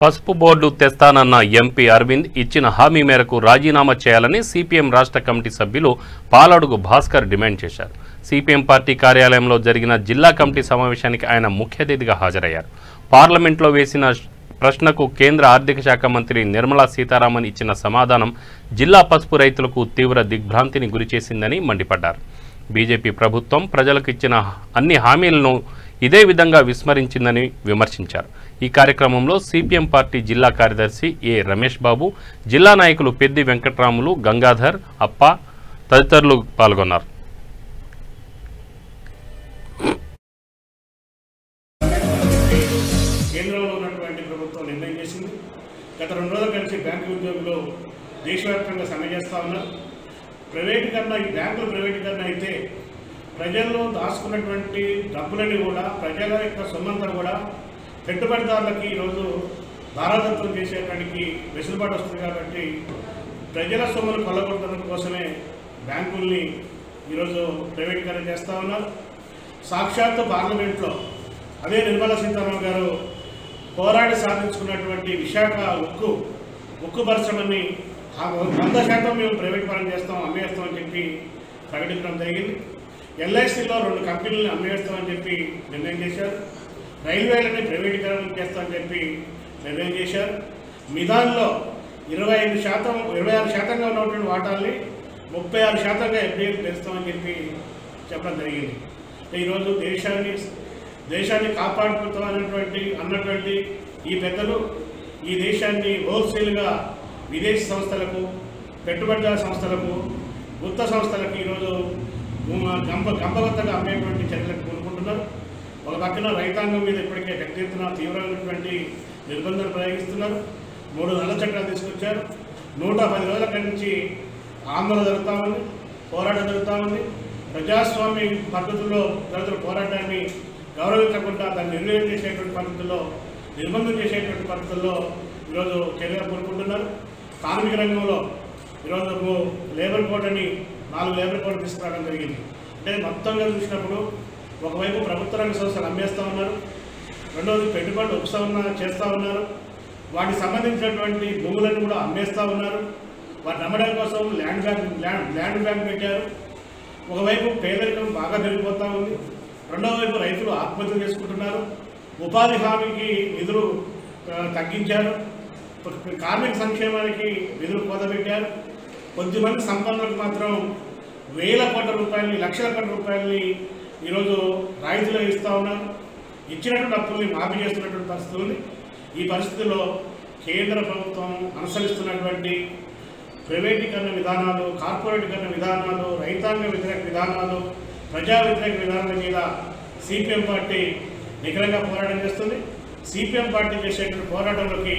పసుపు board తెస్తానన్న MP Arvind ఇచ్చిన హామీ మేరకు రాజీనామా చేయాలని సిపిఎం రాష్ట్ర కమిటీ సభ్యులు పాలడుగు భాస్కర్ డిమాండ్ చేశారు. సిపిఎం పార్టీ కార్యాలయంలో జరిగిన జిల్లా కమిటీ సమావేశానికి ఆయన ముఖ్య అతిథిగా హాజరయ్యారు. పార్లమెంట్లో వేసిన ప్రశ్నకు కేంద్ర ఆర్థిక శాఖ మంత్రి నిర్మలా సీతారామన్ ఇచ్చిన సమాధానం జిల్లా పసుపు రైతులకు తీవ్ర దిగ్భ్రాంతిని గురిచేసిందని మండిపడ్డారు. బీజేపీ ప్రభుత్వం ప్రజలకు ఇచ్చిన అన్ని హామీలను ఇదే విధంగా విస్మరించిందని విమర్శించారు. ఈ కార్యక్రమంలో సిపిఎం పార్టీ జిల్లా కార్యదర్శి ఏ రమేష్ బాబు, జిల్లా నాయకులు పెద్ది వెంకట్రాములు, గంగాధర్, అప్ప తదితరులు పాల్గొన్నారు. కేంద్రంలో ఉన్నటువంటి ప్రభుత్వం నిర్ణయం చేసింది. గత 2 రోజుల నుంచి బ్యాంకు ఉద్యోగులు దేశవ్యాప్తంగా సమ్మె చేస్తూ ఉన్నారు. ప్రైవేటీకరణ, ఈ బ్యాంకుల ప్రైవేటీకరణ అయితే ప్రజల్లో దాచుకున్నటువంటి డబ్బులని కూడా, ప్రజల యొక్క సొమ్మంతా కూడా పెట్టుబడిదారులకి ఈరోజు దారాదత్తం చేసేటానికి వెసులుబాటు వస్తుంది. కాబట్టి ప్రజల సొమ్మును కొల్లగొట్టడం కోసమే బ్యాంకుల్ని ఈరోజు ప్రైవేటీకరణ చేస్తూ ఉన్నారు. సాక్షాత్తు పార్లమెంట్లో అదే నిర్మలా సీతారామన్ గారు పోరాడి సాధించుకున్నటువంటి విశాఖ ఉక్కు పరిశ్రమని 100% మేము ప్రైవేట్ పరం చేస్తాం, అమ్మేస్తామని చెప్పి ప్రకటించడం జరిగింది. ఎల్ఐసిలో 2 కంపెనీలను అమ్మేస్తామని చెప్పి నిర్ణయం చేశారు. రైల్వేలని ప్రైవేటీకరణ చేస్తామని చెప్పి నిర్ణయం చేశారు. మిధాన్లో 26% ఉన్నటువంటి వాటాల్ని 36%గా ఎఫ్డీఐ చేస్తామని చెప్పి చెప్పడం జరిగింది. ఈరోజు దేశాన్ని అన్నటువంటి ఈ పెద్దలు ఈ దేశాన్ని హోల్సేల్గా విదేశీ సంస్థలకు, పెట్టుబడిదారు సంస్థలకు, గుత్త సంస్థలకు ఈరోజు గంపగొత్తగా అమ్మేటువంటి చర్యలకు కోరుకుంటున్నారు. ఒక పక్కన రైతాంగం మీద ఇప్పటికే పెద్ద ఎత్తున తీవ్రమైనటువంటి నిర్బంధాలు ప్రయోగిస్తున్నారు. 3 నల్ల చట్టాలు తీసుకొచ్చారు. 110 రోజుల నుంచి ఆందోళన జరుగుతూ ఉంది, పోరాటం జరుగుతూ ఉంది. ప్రజాస్వామ్య పద్ధతుల్లో జరుగుతున్న పోరాటాన్ని గౌరవించకుండా దాన్ని నిర్వహణ చేసేటువంటి పద్ధతుల్లో, నిర్బంధం చేసేటువంటి పద్ధతుల్లో ఈరోజు చర్యలు కోరుకుంటున్నారు. కార్మిక రంగంలో ఈరోజు లేబర్ కోడ్ అని 4 లేబర్ కోడ్ తీసుకురావడం జరిగింది. అంటే మొత్తంగా చూసినప్పుడు ఒకవైపు ప్రభుత్వ రంగ సంస్థలు అమ్మేస్తూ ఉన్నారు, రెండవది పెట్టుబడులు ఉపశమన చేస్తూ ఉన్నారు, వాటికి సంబంధించినటువంటి భూములను కూడా అమ్మేస్తూ ఉన్నారు. వాటిని అమ్మడం కోసం ల్యాండ్ బ్యాంక్ పెట్టారు. ఒకవైపు పేదరికం బాగా పెరిగిపోతూ ఉంది, రెండవ వైపు రైతులు ఆత్మహత్యలు చేసుకుంటున్నారు. ఉపాధి హామీకి నిధులు తగ్గించారు, కార్మిక సంక్షేమానికి నిధులు కోతపెట్టారు. కొద్దిమంది సంపన్నులకు మాత్రం వేల కోట్ల రూపాయలని, లక్షల కోట్ల రూపాయలని ఈరోజు రాయితీలో ఇస్తూ ఉన్నారు. ఇచ్చినటువంటి అప్పుల్ని మాఫీ చేస్తున్నటువంటి పరిస్థితి ఉంది. ఈ పరిస్థితుల్లో కేంద్ర ప్రభుత్వం అనుసరిస్తున్నటువంటి ప్రైవేటీకరణ విధానాలు, కార్పొరేటీకరణ విధానాలు, రైతాంగ వ్యతిరేక విధానాలు, ప్రజా వ్యతిరేక విధానాల మీద సిపిఎం పార్టీ నిఖరంగా పోరాటం చేస్తుంది. సిపిఎం పార్టీ చేసేటువంటి పోరాటంలోకి